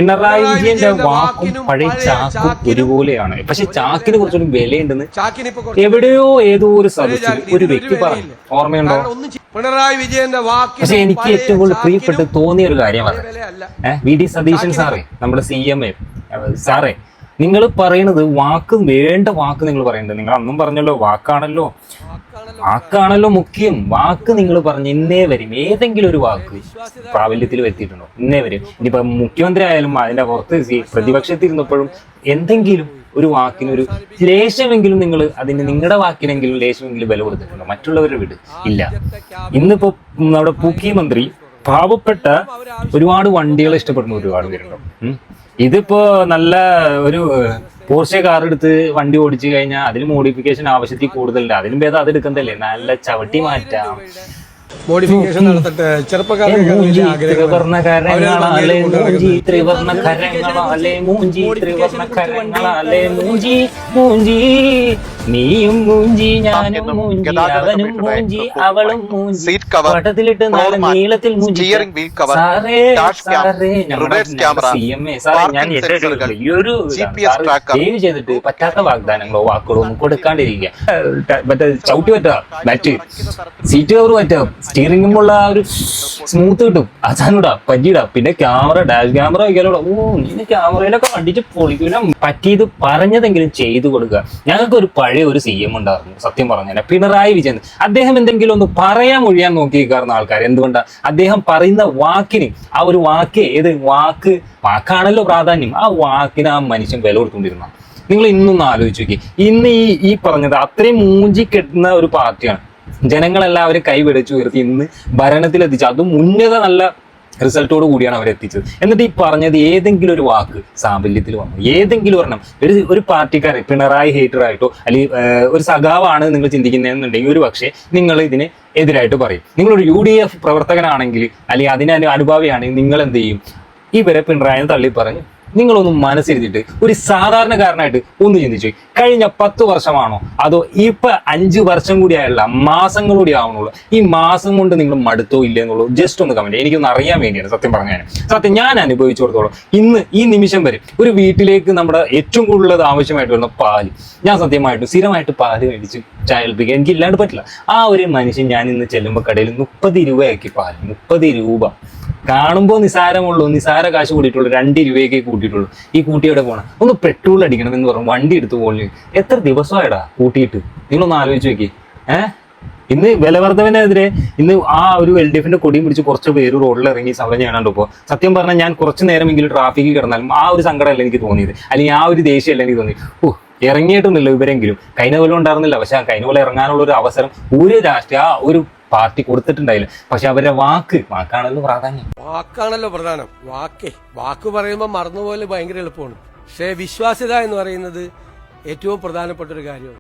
പിണറായി വിജയന്റെ വാക്കും പഴയ ചാക്കും ഒരുപോലെയാണ്. പക്ഷെ ചാക്കിന് കുറച്ചൊരു വിലയുണ്ടെന്ന് എവിടെയോ ഏതോ ഒരു സദസ്സിൽ ഒരു വ്യക്തി പറഞ്ഞു, ഓർമ്മയുണ്ടോ? പിണറായി വിജയന്റെ വാക്ക്. പക്ഷെ എനിക്ക് ഏറ്റവും കൂടുതൽ പ്രിയപ്പെട്ട് തോന്നിയ ഒരു കാര്യമാണ് വി.ഡി. സതീശൻ സാറേ, നമ്മുടെ CM സാറേ, നിങ്ങൾ പറയണത് വാക്ക് വേണ്ട വാക്ക് നിങ്ങൾ പറയുന്നത്. നിങ്ങൾ അന്നും പറഞ്ഞല്ലോ വാക്കാണല്ലോ മുഖ്യം. വാക്ക് നിങ്ങൾ പറഞ്ഞ് ഇന്നേ വരും ഏതെങ്കിലും ഒരു വാക്ക് പ്രാബല്യത്തിൽ വരുത്തിയിട്ടുണ്ടോ? ഇന്നേ വരും. ഇനിയിപ്പോ മുഖ്യമന്ത്രി ആയാലും അതിന്റെ പുറത്ത് പ്രതിപക്ഷത്തിരുന്നപ്പോഴും എന്തെങ്കിലും ഒരു വാക്കിനൊരു ലേശമെങ്കിലും നിങ്ങൾ അതിന് നിങ്ങളുടെ വാക്കിനെങ്കിലും ലേശമെങ്കിലും വില കൊടുത്തിട്ടുണ്ടോ? മറ്റുള്ളവരുടെ വീട് ഇല്ല. ഇന്നിപ്പോ നമ്മുടെ മുഖ്യമന്ത്രി പാവപ്പെട്ട ഒരുപാട് വണ്ടികൾ ഇഷ്ടപ്പെടുന്ന ഒരുപാട് പേരുണ്ടോ? ഇതിപ്പോ നല്ല ഒരു പോർഷെ കാർ എടുത്ത് വണ്ടി ഓടിച്ചു കഴിഞ്ഞാൽ അതിന് മോഡിഫിക്കേഷൻ ആവശ്യത്തിൽ കൂടുതലുണ്ട്. അതിനും ഭേദം അത് എടുക്കുന്നതല്ലേ, നല്ല ചവിട്ടി മാറ്റാം, മോഡിഫിക്കേഷൻ നടത്തട്ടെ. നീയും മൂഞ്ചി, ഞാനും മൂഞ്ചി, അവനും മൂഞ്ചി, അവളും മൂഞ്ചി, വട്ടത്തിലിട്ട് നല്ല നീളത്തിൽ മൂഞ്ചി. സാറേ ഞാൻ ഈയൊരു സേവ് ചെയ്തിട്ട് പറ്റാത്ത വാഗ്ദാനങ്ങളോ വാക്കുകളോ ഒന്നും കൊടുക്കാണ്ടിരിക്കുക. മറ്റേ ചവിട്ടി പറ്റാ, ബാറ്റ് സീറ്റ് കവർ പറ്റാം, സ്റ്റിയറിംഗുമുള്ള ആ ഒരു സ്മൂത്ത് കിട്ടും, അതാണിടാ പറ്റിയിടാ. പിന്നെ ക്യാമറ, ഡാഷ് ക്യാമറ വയ്ക്കാലോടാ. നീ ക്യാമറയിലൊക്കെ വണ്ടിച്ച് പൊളിക്കൂല. പറ്റിയത് പറഞ്ഞതെങ്കിലും ചെയ്തു കൊടുക്കുക. ഞങ്ങൾക്ക് ഒരു പഴയ ഒരു CM ഉണ്ടായിരുന്നു, സത്യം പറഞ്ഞാൽ പിണറായി വിജയൻ. അദ്ദേഹം എന്തെങ്കിലും ഒന്ന് പറയാൻ ഒഴിയാൻ നോക്കിയിരിക്കാറുന്ന ആൾക്കാർ. എന്തുകൊണ്ടാ? അദ്ദേഹം പറയുന്ന വാക്കിന്, ആ ഒരു വാക്ക്, ഏത് വാക്കാണല്ലോ പ്രാധാന്യം, ആ വാക്കിന് ആ മനുഷ്യൻ വില കൊടുത്തുകൊണ്ടിരുന്ന. നിങ്ങൾ ഇന്നൊന്ന് ആലോചിച്ച് നോക്കി. ഇന്ന് ഈ പറഞ്ഞത് അത്രയും മൂഞ്ചി കെട്ടുന്ന ഒരു പാർട്ടിയാണ്. ജനങ്ങളെല്ലാവരും കൈപിടിച്ചു ഉയർത്തി ഇന്ന് ഭരണത്തിലെത്തിച്ചു. അതും ഉന്നത നല്ല റിസൾട്ടോട് കൂടിയാണ് അവരെത്തിച്ചത്. എന്നിട്ട് ഈ പറഞ്ഞത് ഏതെങ്കിലും ഒരു വാക്ക് സാഫല്യത്തിൽ വന്നു, ഏതെങ്കിലും ഒരെണ്ണം ഒരു പാർട്ടിക്കാരെ പിണറായി ഹേറ്റർ ആയിട്ടോ അല്ലെങ്കിൽ ഒരു സഖാവാണ് നിങ്ങൾ ചിന്തിക്കുന്നതെന്നുണ്ടെങ്കിൽ ഒരു പക്ഷേ നിങ്ങൾ ഇതിന് എതിരായിട്ട് പറയും. നിങ്ങളൊരു UDF പ്രവർത്തകനാണെങ്കിൽ അല്ലെങ്കിൽ അതിന് അനുഭാവിയാണെങ്കിൽ നിങ്ങൾ എന്ത് ചെയ്യും? ഇവരെ പിണറായി തള്ളി പറഞ്ഞ് നിങ്ങളൊന്നും മനസ്സിരുത്തിയിട്ട് ഒരു സാധാരണക്കാരനായിട്ട് ഒന്ന് ചിന്തിച്ചു. കഴിഞ്ഞ 10 വർഷമാണോ അതോ ഇപ്പൊ 5 വർഷം കൂടി ആയുള്ള മാസങ്ങളൂടി ആവണുള്ളൂ? ഈ മാസം കൊണ്ട് നിങ്ങൾ മടുത്തോ ഇല്ലേ എന്നുള്ളൂ ജസ്റ്റ് ഒന്ന് കമന്റ്. എനിക്കൊന്ന് അറിയാൻ വേണ്ടിയാണ് സത്യം പറഞ്ഞാൽ. സത്യം ഞാൻ അനുഭവിച്ചു കൊടുത്തോളൂ. ഇന്ന് ഈ നിമിഷം വരെ ഒരു വീട്ടിലേക്ക് നമ്മുടെ ഏറ്റവും കൂടുതൽ ആവശ്യമായിട്ട് വരുന്ന പാല്, ഞാൻ സത്യമായിട്ടും സ്ഥിരമായിട്ട് പാല് മേടിച്ച് ചായ ഏൽപ്പിക്കുക എനിക്ക് ഇല്ലാണ്ട് പറ്റില്ല. ആ ഒരു മനുഷ്യൻ ഞാൻ ഇന്ന് ചെല്ലുമ്പോൾ കടയിൽ 30 രൂപയാക്കി പാല്. 30 രൂപ കാണുമ്പോൾ നിസാര കാശ് കൂട്ടിയിട്ടുള്ളൂ. 2 രൂപയൊക്കെ കൂട്ടിയിട്ടുള്ളൂ. ഈ കൂട്ടി എവിടെ പോകണം? ഒന്ന് പെട്രോൾ അടിക്കണം എന്ന് പറഞ്ഞു വണ്ടി എടുത്ത് പോകുന്നു. എത്ര ദിവസമായിടാ കൂട്ടിയിട്ട്? നിങ്ങളൊന്ന് ആലോചിച്ച് നോക്കി. ഇന്ന് വിലവർദ്ധവിനെതിരെ ഇന്ന് ആ ഒരു LDFന്റെ കൊടിയും പിടിച്ച് കുറച്ച് പേര് റോഡിൽ ഇറങ്ങി സമരം ചെയ്യാനുണ്ട്. ഇപ്പോൾ സത്യം പറഞ്ഞാൽ ഞാൻ കുറച്ച് നേരമെങ്കിലും ട്രാഫിക്കിൽ കിടന്നാലും ആ ഒരു സങ്കടമല്ല എനിക്ക് തോന്നിയത്, അല്ലെങ്കിൽ ആ ഒരു ദേഷ്യമല്ല എനിക്ക് തോന്നിയത്. ഇറങ്ങിയിട്ടൊന്നുമില്ല ഇവരെങ്കിലും. കഴിഞ്ഞ പോലെ ഉണ്ടായിരുന്നില്ല, പക്ഷെ ആ കഴിഞ്ഞ പോലെ ഇറങ്ങാനുള്ള ഒരു അവസരം ഒരു രാഷ്ട്രീയ ഒരു പാർട്ടി കൊടുത്തിട്ടുണ്ടായില്ല. പക്ഷെ അവരുടെ വാക്കാണല്ലോ പ്രാധാന്യം. വാക്കാണല്ലോ പ്രധാനം. വാക്ക് പറയുമ്പോൾ മറന്നുപോലെ ഭയങ്കര എളുപ്പമാണ്. പക്ഷേ വിശ്വാസ്യത എന്ന് പറയുന്നത് ഏറ്റവും പ്രധാനപ്പെട്ട ഒരു കാര്യമാണ്.